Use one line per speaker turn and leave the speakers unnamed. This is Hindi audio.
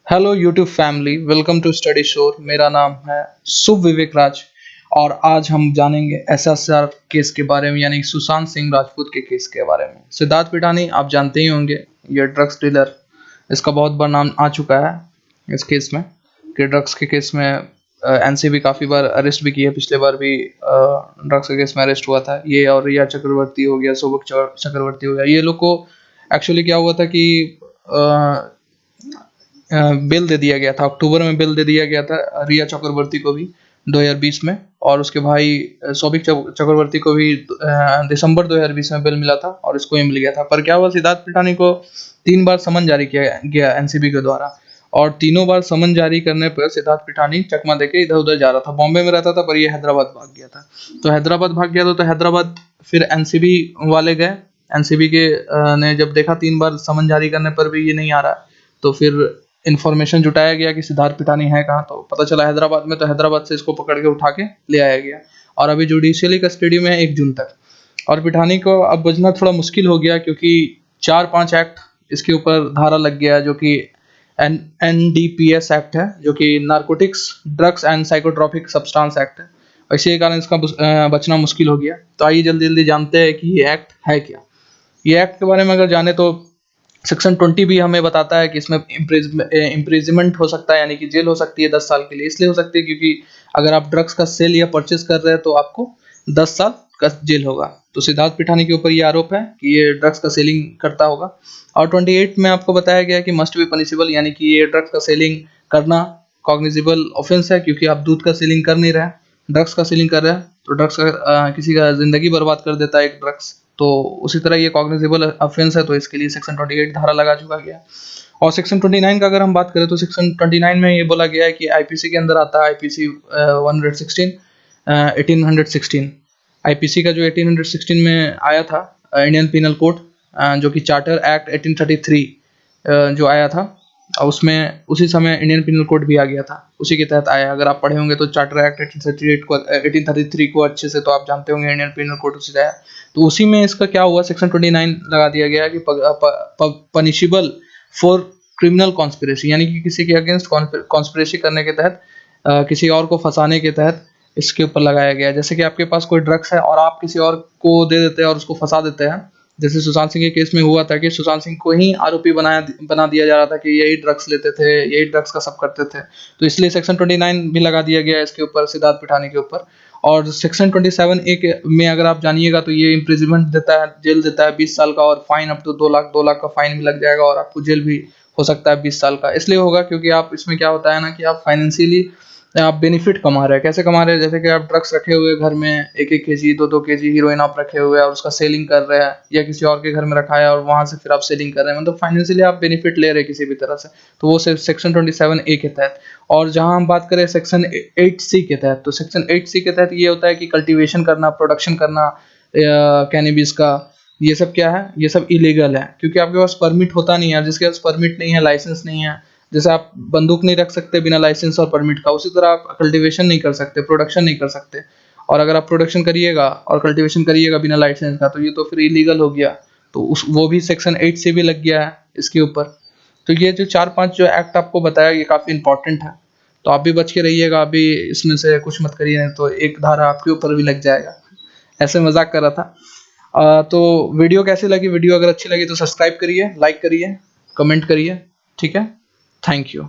Hello YouTube family, welcome to study shore. मेरा नाम है शुभ विवेक राज और आज हम जानेंगे एसएसआर केस के बारे में, यानी सुशांत सिंह राजपूत के केस के बारे में। सिद्धार्थ पिटानी आप जानते ही होंगे, ये ड्रग्स डीलर, इसका बहुत बड़ा नाम आ चुका है इस केस में कि ड्रग्स के केस में एनसीबी काफ़ी बार अरेस्ट भी की है। पिछले बार भी ड्रग्स के केस में अरेस्ट हुआ था ये, और रिया चक्रवर्ती हो गया, सौभक चक्रवर्ती हो गया। ये लोग को एक्चुअली क्या हुआ था कि बिल दे दिया गया था, अक्टूबर में बिल दे दिया गया था रिया चक्रवर्ती को भी 2020 में, और उसके भाई सौभिक चक्रवर्ती को भी दिसंबर 2020 में बिल मिला था और इसको ही मिल गया था। पर क्या हुआ, सिद्धार्थ पिटानी को 3 बार समन जारी किया गया एनसीबी के द्वारा, और तीनों बार समन जारी करने पर सिद्धार्थ पिटानी चकमा देके इधर उधर जा रहा था। बॉम्बे में रहता था पर ये हैदराबाद भाग गया था। तो हैदराबाद भाग गया तो हैदराबाद फिर एनसीबी वाले गए। एनसीबी के ने जब देखा 3 बार समन जारी करने पर भी ये नहीं आ रहा, तो फिर इन्फॉर्मेशन जुटाया गया कि सिद्धार्थ पिटानी है कहाँ। तो पता चला हैदराबाद में, तो हैदराबाद से इसको पकड़ के उठा के ले आया गया और अभी जुडिशियली कस्टडी में है 1 जून तक। और पिटानी को अब बचना थोड़ा मुश्किल हो गया क्योंकि 4-5 एक्ट इसके ऊपर धारा लग गया, जो कि NDPS एक्ट है, जो कि narcotics drugs and psychotropic substance act है। इसी के कारण इसका बचना मुश्किल हो गया। तो आइए जल्दी जल्दी जानते हैं कि ये एक्ट है क्या। ये एक्ट के बारे में अगर जाने तो सेक्शन 20 भी हमें बताता है कि इसमें इम्प्रिजमेंट हो सकता है, यानी कि जेल हो सकती है 10 साल के लिए। इसलिए हो सकती है क्योंकि अगर आप ड्रग्स का सेल या परचेज कर रहे हैं तो आपको 10 साल का जेल होगा। तो सिद्धार्थ पिठानी के ऊपर ये आरोप है कि ये ड्रग्स का सेलिंग करता होगा। और 28 में आपको बताया गया कि मस्ट बी पनिशेबल, यानी कि ये ड्रग्स का सेलिंग करना कॉग्निजेबल ऑफेंस है, क्योंकि आप दूध का सेलिंग कर नहीं रहे हैं, ड्रग्स का सेलिंग कर रहे हैं। तो ड्रग्स का किसी का जिंदगी बर्बाद कर देता है एक ड्रग्स, तो उसी तरह ये कॉग्निजेबल ऑफेंस है। तो इसके लिए सेक्शन 28 धारा लगा चुका गया। और सेक्शन 29 का अगर हम बात करें तो सेक्शन 29 में ये बोला गया है कि आईपीसी के अंदर आता है आईपीसी 1816 आईपीसी का जो 1816 में आया था, इंडियन पिनल कोड, जो कि चार्टर एक्ट 1833 जो आया था, उसमें उसी समय इंडियन पिनल कोड भी आ गया था, उसी के तहत आया। अगर आप पढ़े होंगे तो चार्टर एक्ट 1833 को अच्छे से, तो आप जानते होंगे इंडियन पिनल कोड उसी से आया। तो उसी में इसका क्या हुआ, सेक्शन 29 लगा दिया गया कि पनिशेबल फॉर क्रिमिनल कॉन्स्पिरेसी, यानी कि किसी के अगेंस्ट कॉन्स्पिरेसी करने के तहत, किसी और को फंसाने के तहत इसके ऊपर लगाया गया है। जैसे कि आपके पास कोई ड्रग्स है और आप किसी और को दे देते हैं और उसको फंसा देते हैं। जैसे सुशांत सिंह के केस में हुआ था कि सुशांत सिंह को ही आरोपी बना दिया जा रहा था कि यही ड्रग्स लेते थे, यही ड्रग्स का सब करते थे। तो इसलिए सेक्शन 29 भी लगा दिया गया है इसके ऊपर, सिद्धार्थ पिठानी के ऊपर। और सेक्शन 27A में अगर आप जानिएगा तो ये इम्प्रिजमेंट देता है, जेल देता है 20 साल का, और फाइन अप टू 2 लाख का फाइन भी लग जाएगा, और आपको जेल भी हो सकता है 20 साल का। इसलिए होगा क्योंकि आप इसमें क्या होता है ना कि आप फाइनेंशियली आप बेनिफिट कमा रहे हैं। कैसे कमा रहे हैं, जैसे कि आप ड्रग्स रखे हुए घर में 1-1 केजी 2-2 केजी हीरोइन आप रखे हुए हैं और उसका सेलिंग कर रहे हैं, या किसी और के घर में रखा है और वहां से फिर आप सेलिंग कर रहे हैं, मतलब फाइनेंशियली आप बेनिफिट ले रहे हैं किसी भी तरह से। तो वो सेक्शन 27A के तहत। और जहां हम बात करें सेक्शन 8C के तहत, तो सेक्शन 8C के तहत ये होता है कि कल्टीवेशन करना, प्रोडक्शन करना कैनबिस का, ये सब क्या है, ये सब इलीगल है, क्योंकि आपके पास परमिट होता नहीं है। जिसके पास परमिट नहीं है, लाइसेंस नहीं है, जैसे आप बंदूक नहीं रख सकते बिना लाइसेंस और परमिट का, उसी तरह आप कल्टीवेशन नहीं कर सकते, प्रोडक्शन नहीं कर सकते। और अगर आप प्रोडक्शन करिएगा और कल्टीवेशन करिएगा बिना लाइसेंस का, तो ये तो फिर इलीगल हो गया। तो उस वो भी सेक्शन 8 से भी लग गया है इसके ऊपर। तो ये जो 4-5 जो एक्ट आपको बताया, ये काफ़ी इंपॉर्टेंट है, तो आप भी बच के रहिएगा। अभी इसमें से कुछ मत करिए, नहीं तो एक धारा आपके ऊपर भी लग जाएगा। ऐसे मजाक कर रहा था। तो वीडियो कैसी लगी, वीडियो अगर अच्छी लगी तो सब्सक्राइब करिए, लाइक करिए, कमेंट करिए, ठीक है। Thank you.